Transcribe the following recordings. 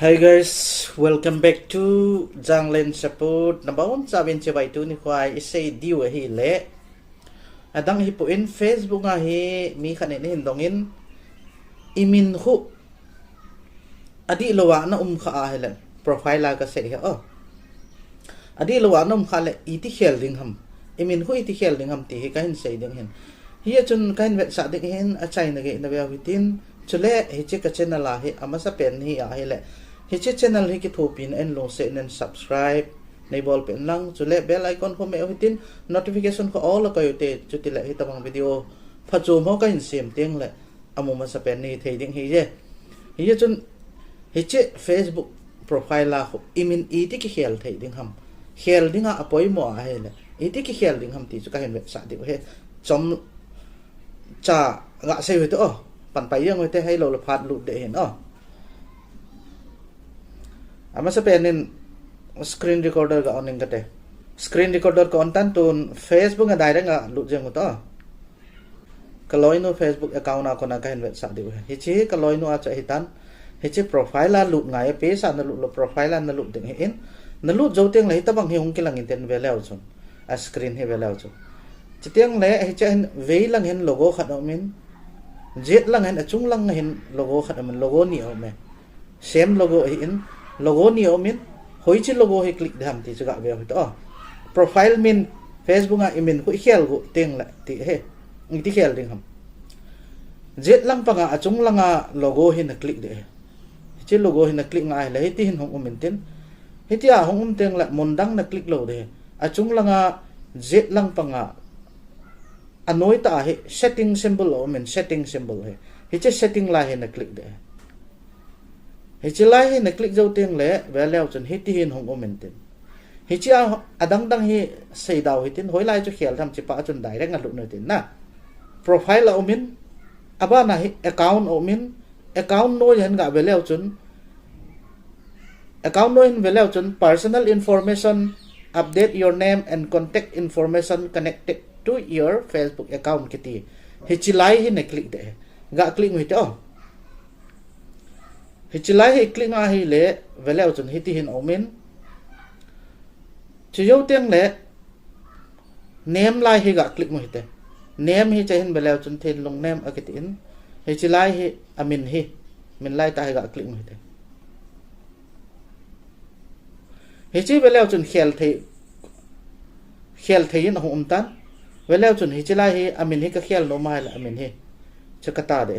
Hi guys, welcome back to JANGLEN support number 1 sabin cebay tu ni kwai isay diwa hi le adang hi po in Facebook nga hi mi kanin hindongin imin hu adi lawa na ka ahilan profile la ka se oh adi lawa na khale iti khel ding ham imin hu iti khel ding ham ti hi kahin sei ding hin hi chun kahin vet sa ding hin a chai na ge na bia witin chule hi che ka channel la hi amasa pen hi a hi le hi channel hi ki thopin en lo se nen subscribe nei bol pen lang chule bell icon ko me hitin notification ko all ka yote chutile hi tamang video phachu mo ka in sem teng le amuma sa pen ni thei ding hi je hi chun hi che Facebook profile la ko imin iti ki khel thei ding ham khel dinga apoi mo a hele iti ki khel ding ham ti chu ka hen web sa di he chom cha nga se wi to pan pai yang te hai lo la phat lu de hen ama sa penin screen recorder ga on ingate screen recorder ko ontan tun Facebook nga direct nga lu jeng to kaloi no Facebook account na ko na ka hen web sa di he chi kaloi no a cha hitan he chi profile la lu ngai pe sa na lu profile la na lu ding hin na lu jo teng lai ta bang hi hong kilang inten ve leo chun a screen he ve leo chu chitiang le he cha ve lang hen logo khat min jet lang hen achung lang hen logo khat min logo ni o me same logo hi in logo ni o min hoi chi logo he click dham ti chu ga ve to profile min Facebook nga imin hu khel gu teng la ti he ti khel ding ham jet lang pa nga achung lang a logo hin na click de chi logo hin na click ngai le ti hin hong min tin hitia hong teng la mondang na click lo de achung lang a jet lang pa nga anoi ta he setting symbol o men setting symbol he hi che setting la he na click de hi che la he na click zo teng le ve leo chun hi ti hin hong o men tin hi chi adang dang hi sei daw hi tin hoi lai chu khel tham chi pa chun direct nga lu no tin na profile o min aba na hi account o min account no yan ga ve leo chun account no in ve leo chun personal information update your name and contact information connected to your Facebook account kiti hi chilai hi ne click de ga click mi to hi chilai hi click nga hi le veleu chun hi ti hin omin chiyo teng le name lai hi ga click mo hi te name hi cha hin veleu chun thin long name akiti in hi chilai hi amin hi min lai ta hi ga click mo hi te hi chi veleu chun khel thei in hom tan veleu chun hi chilai hi amin hi ka khel no mai la amin hi chakata de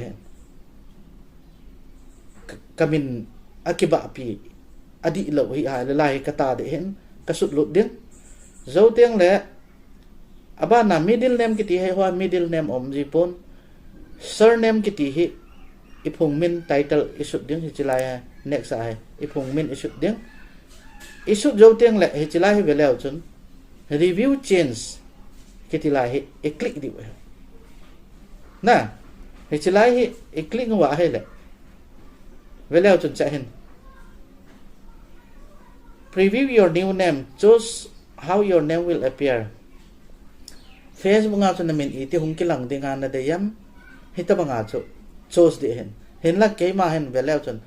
kamin akiba pi adi lo hi a la lai kata de hen kasut lut ding zo teng le aba na middle name kiti he hwa middle name om ji pon surname kiti hi ipung min title isut ding hi chilai next ai ipung min isut ding isut zo teng le hi chilai hi veleu chun review change kiti lai hi e click di na hi chilai hi e click wa he le veleu chun cha hin preview your new name, choose how your name will appear. Facebook nga chun namin iti hung kilang dinga na deyam hita ba nga chu choose di hin la kay ma hin veleu chun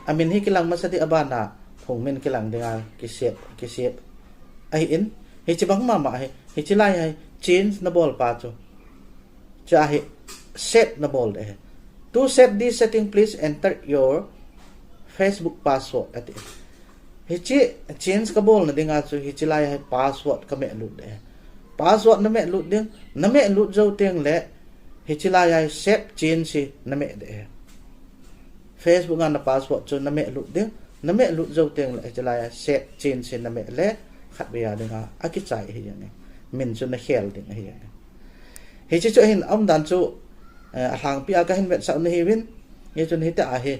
amin hi kilang masadi abana hung min kilang dinga kisep ai in hi chibang mama hi chilai hai change na ball pa chu cha hi set na ball de to set this setting please enter your Facebook password at it hi chi change ka ball na dinga chu hi chilai hai password ka me lut de password na me lut ding na me lut zo teng le hi chilai hai set change si na me de Facebook nga na password chu na me lut ding na me lut zo teng le chilai hai set change si na me le khat bia dinga akichai hi yani min chu na khel ding hi hi chi chu hin om dan chu hang pia ka hin vet sa na hi win ye chun hi ta a hi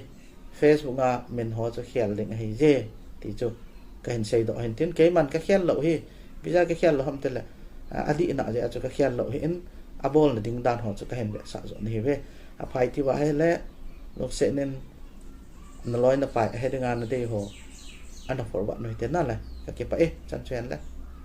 Facebook nga min ho chu khel ding hi je ti chu ka hin sei do hin tin ke man ka khel lo hi bija ka khel lo ham te le adi na je chu ka khel lo hi in abol na ding dan ho chu ka hin vet sa zo ni ve a phai ti wa he le lok se nen na loi na pai he dinga na de ho ana for wa noi te na la ka ke pa chan chen la